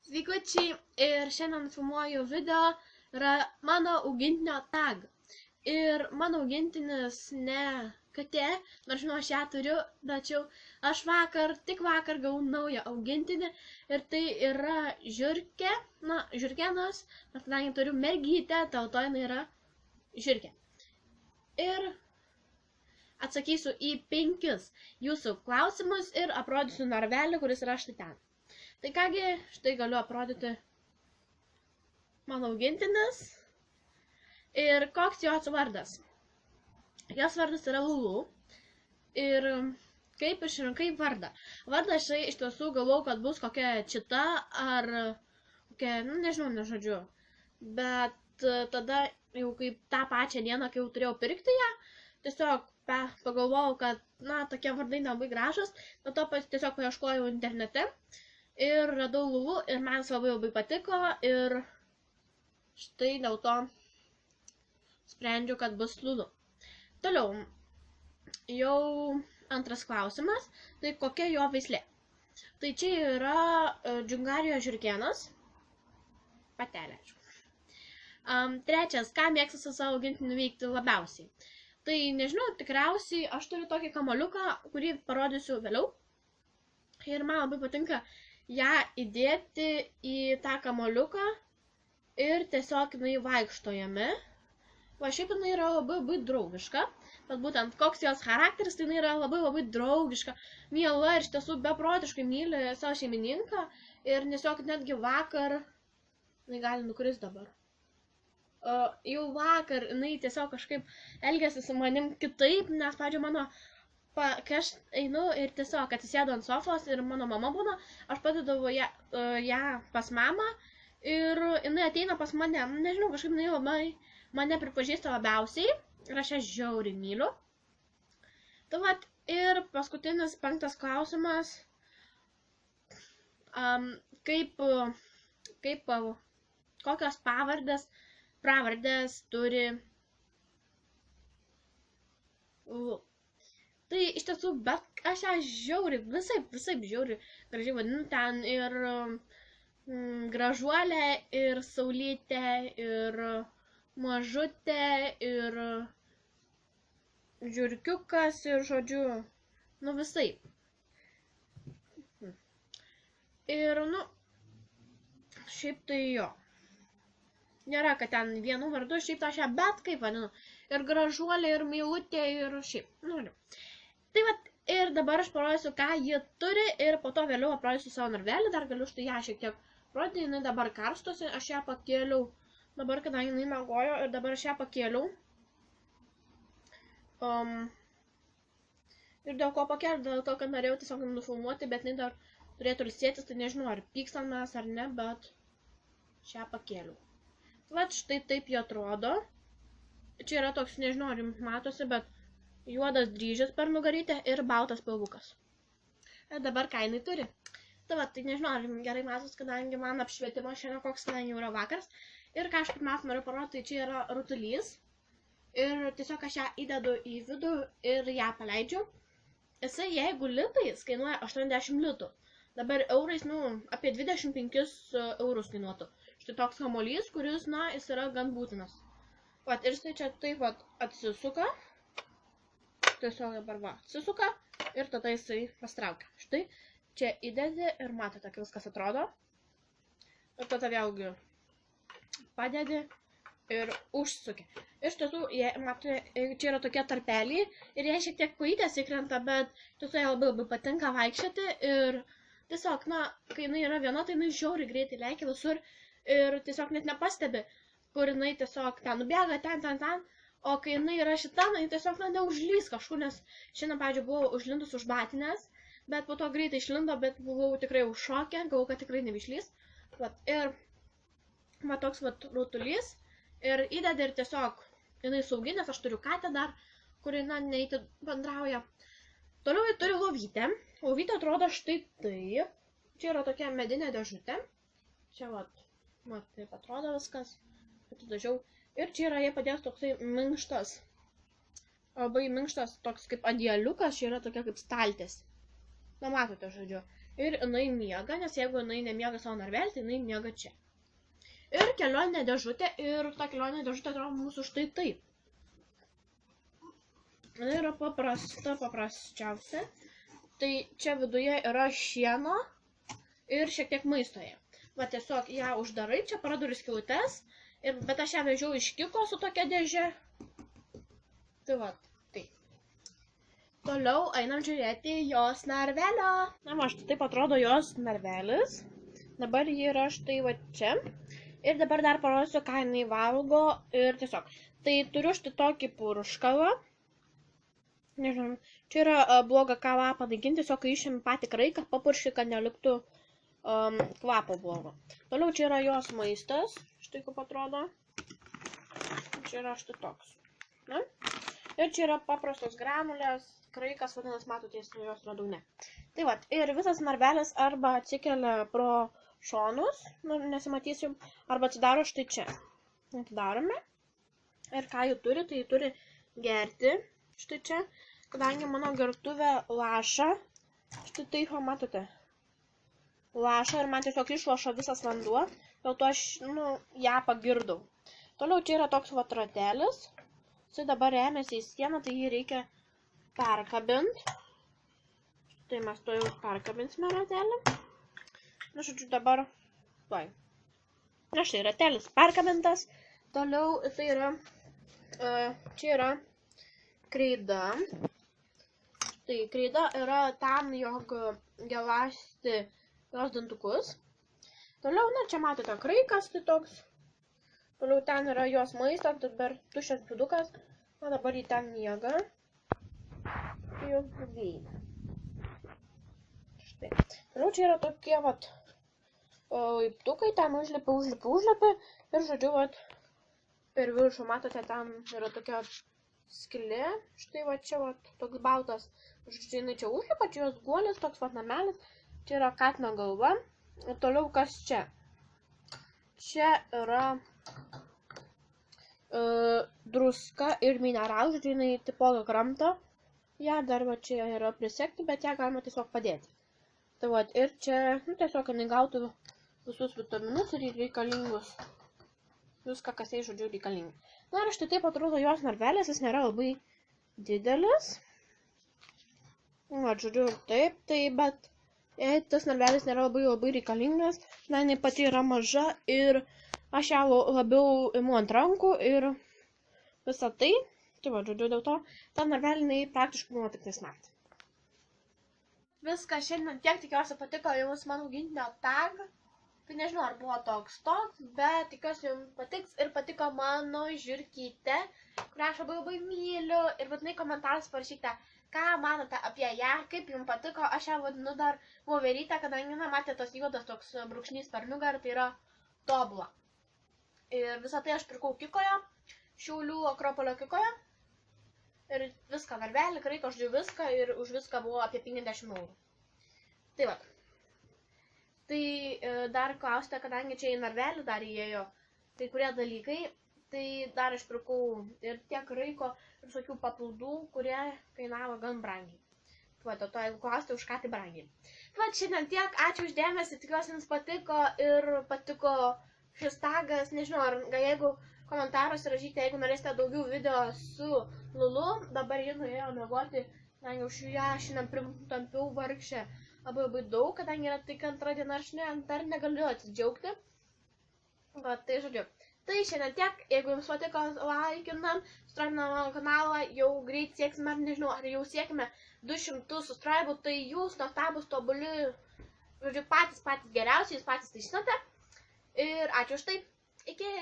Sveikučiai, ir šiandien filmuoju video, yra mano augintinio tag. Ir mano augintinis ne katė, nors žinau, aš ją turiu, tačiau aš tik vakar gavau naują augintinį ir tai yra žiurkė, žiurkenas, bet kadangi turiu mergytę, dėl to jinai yra žiurkė. Ir atsakysiu į 5 jūsų klausimus ir aprodysiu narvelį, kuris yra štai ten. Tai kągi, štai galiu aprodyti mano augintinis ir koks jos vardas. Jos vardas yra Lulu ir kaip išrinkai vardą. Vardą aš iš tiesų galvojau, kad bus kokia čita ar kokia, nežinau, bet tada jau kaip tą pačią dieną, kai jau turėjau pirkti ją, tiesiog pagalvojau, kad, tokie vardai nelabai gražus, nuo to tiesiog paieškojau internete. Ir radau Lulu ir man labai patiko ir štai dėl to sprendžiu, kad bus Lulu. Toliau, jau antras klausimas, tai kokia jo veislė. Tai čia yra džungarijos žiurkėnas, patelė. Trečias, ką mėgsta su savo augintiniu veikti labiausiai. Tai nežinau, tikriausiai aš turiu tokį kamuoliuką, kurį parodysiu vėliau. Ir man labai patinka ją įdėti į tą kamuoliuką ir tiesiog jinai vaikšto jame. Va, šiaip jinai yra labai draugiška, bet būtent koks jos charakteris, tai jinai yra labai draugiška, miela ir iš tiesų beprotiškai myli savo šeimininką ir tiesiog netgi vakar, jinai gali nukris dabar. Jau vakar jinai tiesiog kažkaip elgėsi su manim kitaip, nes pavyzdžiui mano kai aš einu ir tiesiog atsisėdu ant sofos ir mano mama būna, aš padedu ją pas mamą ir jinai ateina pas mane, nežinau, kažkaip jinai labai mane pripažįsta labiausiai ir aš ją žiauriai myliu. Tai vat, ir paskutinis 5 klausimas, kokios pravardės turi Lulu. Tai iš tiesų, bet aš ją žiauriai, visaip žiauriai gražiai vadinu, ten ir gražuolė, ir saulytė, ir mažutė, ir žiurkiukas, ir žodžiu, visaip. Ir, šiaip tai jo. Nėra, kad ten vienu vardu, šiaip aš ją bet kaip vadinu. Ir gražuolė, ir meilutė, ir šiaip. Tai vat, ir dabar aš parodysiu, ką ji turi ir po to vėliau aprodysiu savo narvelį, dar galiu štai ją šiek tiek parodyti, jinai dabar karstosi, aš ją pakėliau, dabar kadangi jinai miegojo ir dabar aš ją pakėliau. Ir dėl ko pakėliau, dėl to, kad norėjau tiesiog nufilmuoti, bet jinai dar turėtų ilsėtis, tai nežinau, ar pykstam mes ar ne, bet aš ją pakėliau. Tai vat, štai taip jie atrodo. Čia yra toks, nežinau, ar jums matosi, bet juodas dryžis per nugarytę ir baltas pilvukas. Ir dabar ką jinai turi. Tai va, tai nežinau, ar jums gerai matos, kadangi man apšvietimo šiandien koks, kadangi jau yra vakaras. Ir ką aš pirmiausia noriu parodyti, tai čia yra rutulys. Ir tiesiog aš ją įdedu į vidų ir ją paleidžiu. Jisai, jeigu litais, kainuoja 80 litų. Dabar eurais, apie 25 eurus kainuotų. Štai toks kamuolys, kuris, jis yra gan būtinas. Vat, ir štai čia taip vat atsisuka. Tiesiog dabar va, atsisuka ir tada jisai pastraukia. Štai, čia įdedi ir matote, kaip viskas atrodo. Ir tada vėlgi padedi ir užsuki. Iš tiesų, matote, čia yra tokie tarpeliai ir jie šiek tiek kojytės įkrenta, bet tiesiog jie labai patinka vaikščioti ir tiesiog, kai jinai yra viena, tai jinai žiauriai greitai leikia visur ir tiesiog net nepastebi, kur jinai tiesiog ten nubėga, ten. O kai jinai yra šita, jinai tiesiog neužlys kažkur, nes šiandien, pavyzdžiui, buvau užlindus už batinės, bet po to greitai išlindo, bet buvau tikrai užšokę, galvojau, kad tikrai neišlys. Ir toks rutulys ir įdedi ir tiesiog jinai saugi, nes aš turiu katę dar, kuri, neįti bendrauja. Toliau ji turi lovytę. Lovytė atrodo štai taip. Čia yra tokia medinė dėžutė. Čia, taip atrodo viskas. Atidažiau. Ir čia yra jie padės toksai minkštas, labai minkštas, toks kaip adieliukas, čia yra tokia kaip staltis. Matote, žodžiu. Ir jinai miega, nes jeigu jinai nemiega savo narvelį, tai jinai miega čia. Ir kelionė dėžutė, ir ta kelionė dėžutė atrodo mūsų štai taip. Jinai yra paprasčiausia. Tai čia viduje yra šieno ir šiek tiek maistoje. Va tiesiog ją uždarai, čia praduri skylutes, bet aš ją vežiau iš Kiko su tokia dėžė. Tai va, taip. Toliau einam žiūrėti jos narvelio. Na, va, štai taip atrodo jos narvelis. Dabar ji yra štai va čia. Ir dabar dar parodysiu, ką jinai valgo. Ir tiesiog. Tai turiu štai tokį purškalą. Nežinau, čia yra bloga kavą panaikinti, tiesiog kai išėmi patį kraiką, papurški, kad neliktų kvapo blogo. Toliau čia yra jos maistas. Štai kaip atrodo. Čia yra štai toks. Na? Ir čia yra paprastos granulės, kraikas, vadinas, matote, jos yra dugne. Tai va, ir visas narvelis arba atsikelia pro šonus, nesimatysiu, arba atsidaro štai čia. Atidarome. Ir ką jų turi, tai jų turi gerti štai čia, kadangi mano gertuvė laša, štai taip, matote, laša ir man tiesiog išloša visas vanduo, dėl to aš, ją pagirdau. Toliau čia yra toks vatratelis. Jis dabar remiasi į sieną, tai jį reikia perkabinti. Tai mes to jau perkabinsime ratelį. Na, žodžiu, dabar tuoj. Na, štai ratelis perkabintas. Toliau tai yra, čia yra kreida. Tai kreida yra tam, jog gelasti jos dantukus. Toliau, na, čia matote kraikas, tai toks. Toliau ten yra jos maistas, dabar tuščias pudukas, na dabar jį ten miega. Jau gyvena. Štai. Toliau čia yra tokie, vat, laiptukai, ten užlipi ir, žodžiu, vat, per viršų, matote, ten yra tokia skylė, štai, va, čia, vat, toks baltas, žodžiu, jinai čia užlipa, čia jos guolis, toks, vat, namelis, čia yra katino galva, ir toliau kas čia? Čia yra druska ir mineralai, žodžiu, jinai tipoga kramto. Ja, dar va čia yra prisekti, bet ją galima tiesiog padėti. Tai va, ir čia, tiesiog jinai gautų visus vitaminus ir reikalingus. Viską, kas jai, žodžiu, reikalingi. Na ir štai taip atrodo jos narvelis, jis nėra labai didelis. Va, žodžiu, taip, tai, bet jei tas narvelis nėra labai reikalingas, na, jinai pati yra maža ir aš ją labiau imu ant rankų ir visą tai, tai va, žodžiu, dėl to, tą narvelį jinai praktiškai buvo tik tais naktį. Viską šiandien tiek, tikiuosi patiko jums mano augintinio tag. Tai nežinau, ar buvo toks, bet tikiuosi jums patiks ir patiko mano žiurkytė, kurią aš labai myliu. Ir būtinai komentaruose parašykite, ką manote apie ją, kaip jums patiko. Aš ją vadinu dar voverytę, kadangi, na, matė tas juodas toks brūkšnys per nugarą, tai yra tobula. Ir visą tai aš pirkau Kikoje, Šiaulių Akropolio Kikoje. Ir viską, narvelį, kraiką, žodžiu viską, ir už viską buvo apie 50 eurų. Tai va. Tai dar klausite, kadangi čia į narvelį dar įėjo kai kurie dalykai, tai dar aš pirkau ir tiek kraiko, ir visokių papildų, kurie kainavo gan brangiai. Tai va, dėl to, jeigu klausite, už ką tai brangiai. Tai va, šiandien tiek, ačiū uždėmesi, tikiuosi jums patiko ir patiko šis tagas, nežinau, ar jeigu komentaruose rašykite, jeigu norėsite daugiau video su Lulu, dabar ji nuėjo miegoti, kadangi už ją šiandien tampiau vargšę labai daug, kadangi yra tik antra diena, aš dar negaliu atsidžiaugti. Va, tai žodžiu. Tai šiandien tiek, jeigu jums patiko, laikinam, subscribinam mano kanalą, jau greit sieksime, nežinau, ar jau siekime 200 subscribų, tai jūs nuostabūs, tobuli, žodžiu, patys geriausiai, jūs patys tai žinote. Ir ačiū už tai. Iki.